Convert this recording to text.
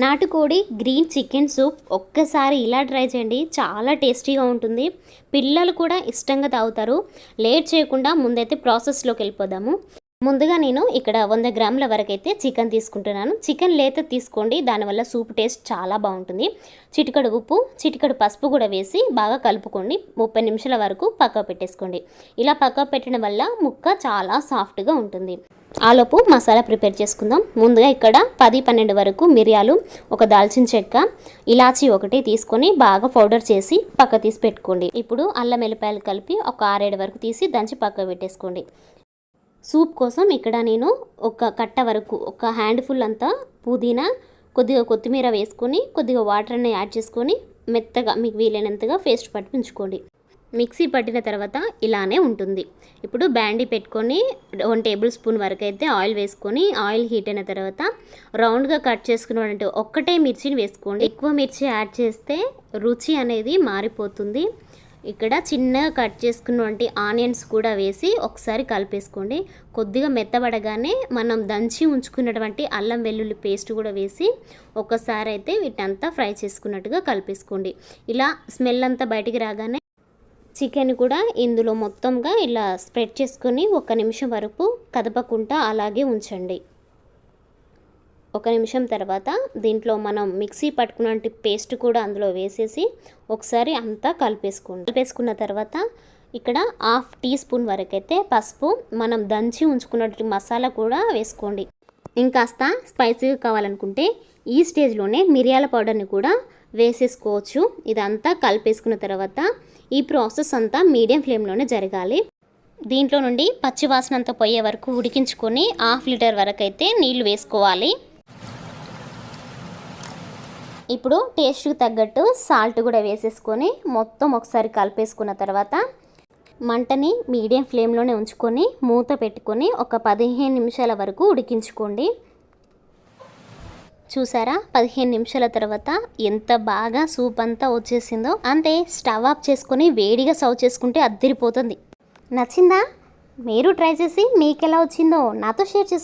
నాటుకోడి green chicken soup ఒక్కసారి ఇలా ట్రై చేయండి, చాలా టేస్టీగా ఉంటుంది. పిల్లలు కూడా ఇష్టంగా తాగుతారు. లేట్ చేయకుండా ముందైతే ప్రాసెస్లోకి వెళ్ళిపోదాము. ముందుగా నేను ఇక్కడ 100 గ్రాముల వరకు అయితే చికెన్ తీసుకుంటున్నాను. చికెన్ లేత తీసుకోండి, దానివల్ల సూప్ టేస్ట్ చాలా బాగుంటుంది. చిటికెడు ఉప్పు, చిటికెడు పసుపు కూడా వేసి బాగా కలుపుకోండి. 30 నిమిషాల వరకు పక్కకు పెట్టేసుకోండి. ఇలా పక్కకు పెట్టడం వల్ల ముక్క చాలా సాఫ్ట్గా ఉంటుంది. ఆలోపు మసాలా ప్రిపేర్ చేసుకుందాం. ముందుగా ఇక్కడ 10-12 వరకు మిరియాలు, ఒక దాల్చిన చెక్క, ఇలాచీ ఒకటి తీసుకొని బాగా పౌడర్ చేసి పక్క తీసి పెట్టుకోండి. ఇప్పుడు అల్లం వెల్లిపాయలు కలిపి ఒక 6-7 వరకు తీసి దంచి పక్క పెట్టేసుకోండి. సూప్ కోసం ఇక్కడ నేను ఒక కట్ట వరకు, ఒక హ్యాండ్ఫుల్ అంతా పుదీనా, కొద్దిగా కొత్తిమీర వేసుకొని కొద్దిగా వాటర్ని యాడ్ చేసుకొని మెత్తగా మీకు వీలైనంతగా పేస్ట్ పట్టించుకోండి. మిక్సీ పట్టిన తర్వాత ఇలానే ఉంటుంది. ఇప్పుడు బ్యాండీ పెట్టుకొని 1 టేబుల్ స్పూన్ వరకు అయితే ఆయిల్ వేసుకొని, ఆయిల్ హీట్ అయిన తర్వాత రౌండ్గా కట్ చేసుకున్నట్టు ఒక్కటే మిర్చిని వేసుకోండి. ఎక్కువ మిర్చి యాడ్ చేస్తే రుచి అనేది మారిపోతుంది. ఇక్కడ చిన్నగా కట్ చేసుకున్నటువంటి ఆనియన్స్ కూడా వేసి ఒకసారి కలిపేసుకోండి. కొద్దిగా మెత్తబడగానే మనం దంచి ఉంచుకున్నటువంటి అల్లం వెల్లుల్లి పేస్ట్ కూడా వేసి ఒకసారి అయితే వీటంతా ఫ్రై చేసుకున్నట్టుగా కలిపేసుకోండి. ఇలా స్మెల్ అంతా బయటికి రాగానే చికెన్ కూడా ఇందులో మొత్తంగా ఇలా స్ప్రెడ్ చేసుకొని 1 నిమిషం వరకు కదపకుండా అలాగే ఉంచండి. 1 నిమిషం తర్వాత దీంట్లో మనం మిక్సీ పట్టుకున్న పేస్ట్ కూడా అందులో వేసేసి ఒకసారి అంతా కలిపేసుకున్న తర్వాత ఇక్కడ 1/2 టీ స్పూన్ వరకు అయితే పసుపు, మనం దంచి ఉంచుకున్నటువంటి మసాలా కూడా వేసుకోండి. ఇంకాస్త స్పైసీగా కావాలనుకుంటే ఈ స్టేజ్లోనే మిరియాల పౌడర్ని కూడా వేసేసుకోవచ్చు. ఇదంతా కలిపేసుకున్న తర్వాత ఈ ప్రాసెస్ అంతా మీడియం ఫ్లేమ్లోనే జరగాలి. దీంట్లో నుండి పచ్చివాసన అంతా పోయే వరకు ఉడికించుకొని 1/2 లీటర్ వరకు అయితే నీళ్లు వేసుకోవాలి. ఇప్పుడు టేస్ట్కి తగ్గట్టు సాల్ట్ కూడా వేసేసుకొని మొత్తం ఒకసారి కలిపేసుకున్న తర్వాత మంటని మీడియం ఫ్లేమ్లోనే ఉంచుకొని మూత పెట్టుకొని ఒక 15 నిమిషాల వరకు ఉడికించుకోండి. చూసారా, 15 నిమిషాల తర్వాత ఎంత బాగా సూప్ అంతా వచ్చేసిందో. అంతే, స్టవ్ ఆఫ్ చేసుకొని వేడిగా సర్వ్ చేసుకుంటే అద్దిరిపోతుంది. నచ్చిందా? మీరు ట్రై చేసి మీకు ఎలా వచ్చిందో నాతో షేర్ చేసుకోండి.